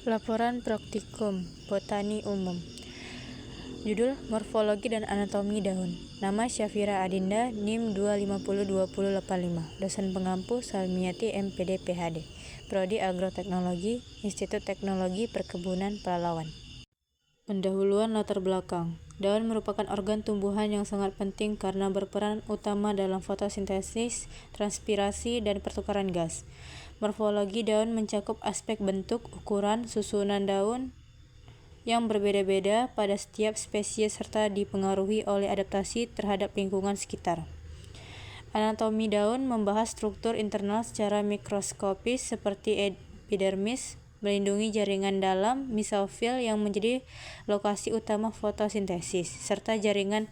Laporan Praktikum Botani Umum. Judul Morfologi dan Anatomi Daun. Nama Syafira Adinda, NIM 2502085. Dosen pengampu Salmiati MPD PhD. Prodi Agroteknologi, Institut Teknologi Perkebunan Pelalawan. Pendahuluan latar belakang. Daun merupakan organ tumbuhan yang sangat penting karena berperan utama dalam fotosintesis, transpirasi, dan pertukaran gas. Morfologi daun mencakup aspek bentuk, ukuran, susunan daun yang berbeda-beda pada setiap spesies serta dipengaruhi oleh adaptasi terhadap lingkungan sekitar. Anatomi daun membahas struktur internal secara mikroskopis seperti epidermis, melindungi jaringan dalam mesofil yang menjadi lokasi utama fotosintesis, serta jaringan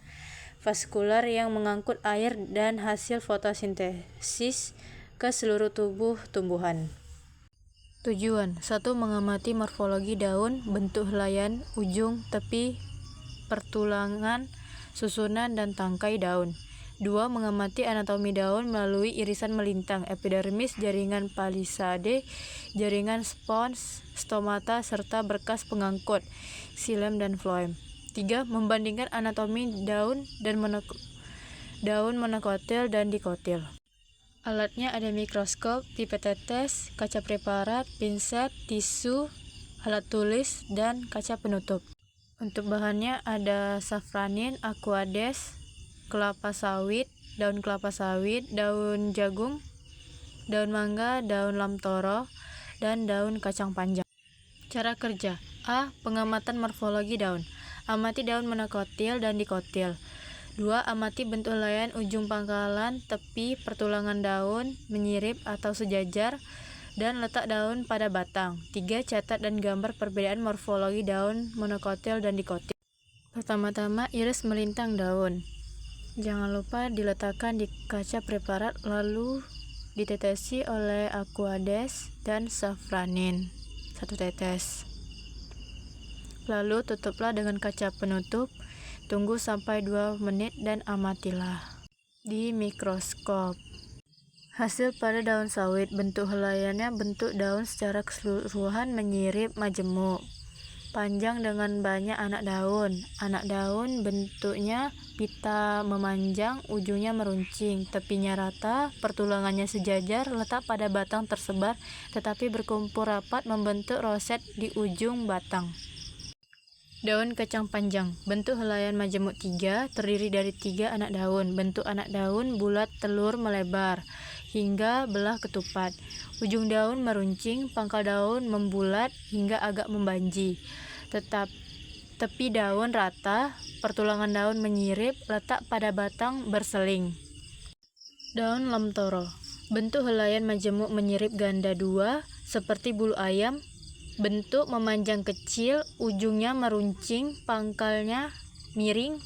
vaskular yang mengangkut air dan hasil fotosintesis ke seluruh tubuh tumbuhan. Tujuan: 1. Mengamati morfologi daun, bentuk helaian, ujung, tepi, pertulangan, susunan, dan tangkai daun. 2. Mengamati anatomi daun melalui irisan melintang, epidermis, jaringan palisade, jaringan spons, stomata, serta berkas pengangkut, xilem dan floem. 3. Membandingkan anatomi daun dan daun monokotil dan dikotil. Alatnya ada mikroskop, pipet tetes, kaca preparat, pinset, tisu, alat tulis, dan kaca penutup. Untuk bahannya ada safranin, aquades, kelapa sawit, daun jagung, daun mangga, daun lamtoro, dan daun kacang panjang. Cara kerja: A. Pengamatan morfologi daun. Amati daun monokotil dan dikotil. 2. Amati bentuk helaian, ujung pangkalan, tepi, pertulangan daun, menyirip atau sejajar, dan letak daun pada batang. 3. Catat dan gambar perbedaan morfologi daun monokotil dan dikotil. Pertama-tama, iris melintang daun. Jangan lupa diletakkan di kaca preparat lalu ditetesi oleh aquades dan safranin 1 tetes. Lalu tutuplah dengan kaca penutup. Tunggu sampai 2 menit dan amatilah di mikroskop. Hasil pada daun sawit. Bentuk helaiannya bentuk daun secara keseluruhan menyirip majemuk, panjang dengan banyak anak daun. Anak daun bentuknya pita memanjang, ujungnya meruncing, tepinya rata, pertulangannya sejajar, letak pada batang tersebar tetapi berkumpul rapat membentuk roset di ujung batang. Daun kacang panjang. Bentuk helaian majemuk 3, terdiri dari 3 anak daun. Bentuk anak daun bulat telur melebar hingga belah ketupat. Ujung daun meruncing, pangkal daun membulat hingga agak membanji. Tepi daun rata, pertulangan daun menyirip, letak pada batang berseling. Daun lamtoro. Bentuk helaian majemuk menyirip ganda 2 seperti bulu ayam. Bentuk memanjang kecil, ujungnya meruncing, pangkalnya miring,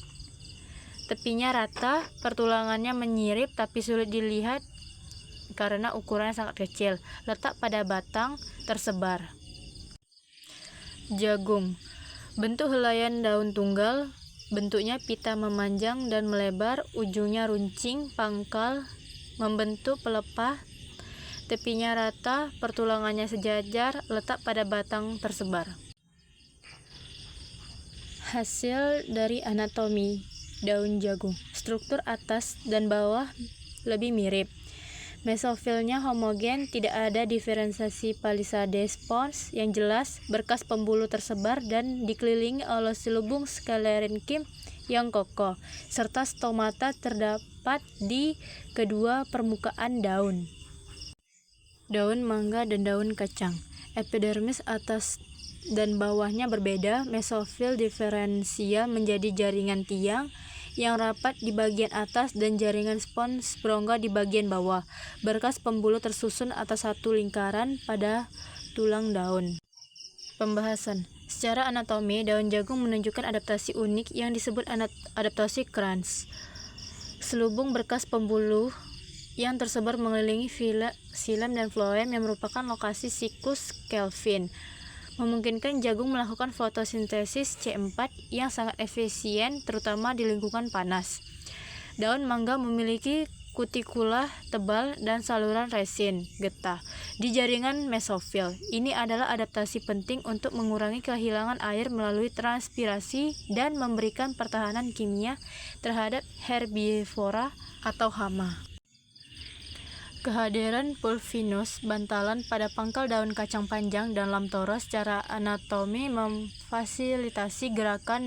tepinya rata, pertulangannya menyirip tapi sulit dilihat karena ukurannya sangat kecil. Letak pada batang tersebar. Jagung. Bentuk helaian daun tunggal, bentuknya pita memanjang dan melebar, ujungnya runcing, pangkal membentuk pelepah, tepinya rata, pertulangannya sejajar, letak pada batang tersebar. Hasil dari anatomi daun jagung. Struktur atas dan bawah lebih mirip. Mesofilnya homogen, tidak ada diferensiasi palisade spons yang jelas, berkas pembuluh tersebar dan dikelilingi oleh selubung sklerenkim yang kokoh, serta stomata terdapat di kedua permukaan daun. Daun mangga dan daun kacang. Epidermis atas dan bawahnya berbeda. Mesofil diferensial menjadi jaringan tiang yang rapat di bagian atas dan jaringan spons berongga di bagian bawah. Berkas pembuluh tersusun atas satu lingkaran pada tulang daun. Pembahasan. Secara anatomi, daun jagung menunjukkan adaptasi unik yang disebut adaptasi Kranz. Selubung berkas pembuluh yang tersebar mengelilingi xilem dan floem yang merupakan lokasi siklus Calvin, memungkinkan jagung melakukan fotosintesis C4 yang sangat efisien terutama di lingkungan panas. Daun mangga memiliki kutikula tebal, dan saluran resin getah di jaringan mesofil. Ini adalah adaptasi penting untuk mengurangi kehilangan air melalui transpirasi dan memberikan pertahanan kimia terhadap herbivora atau hama. Kehadiran pulvinus bantalan pada pangkal daun kacang panjang dan lamtoro secara anatomi memfasilitasi gerakan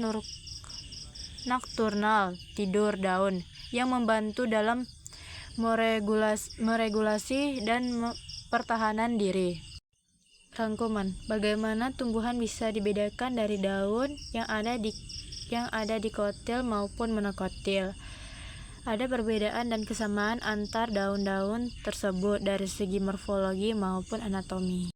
nokturnal tidur daun yang membantu dalam meregulasi dan pertahanan diri. Rangkuman, bagaimana tumbuhan bisa dibedakan dari daun yang ada di kotil maupun monokotil? Ada perbedaan dan kesamaan antar daun-daun tersebut dari segi morfologi maupun anatomi.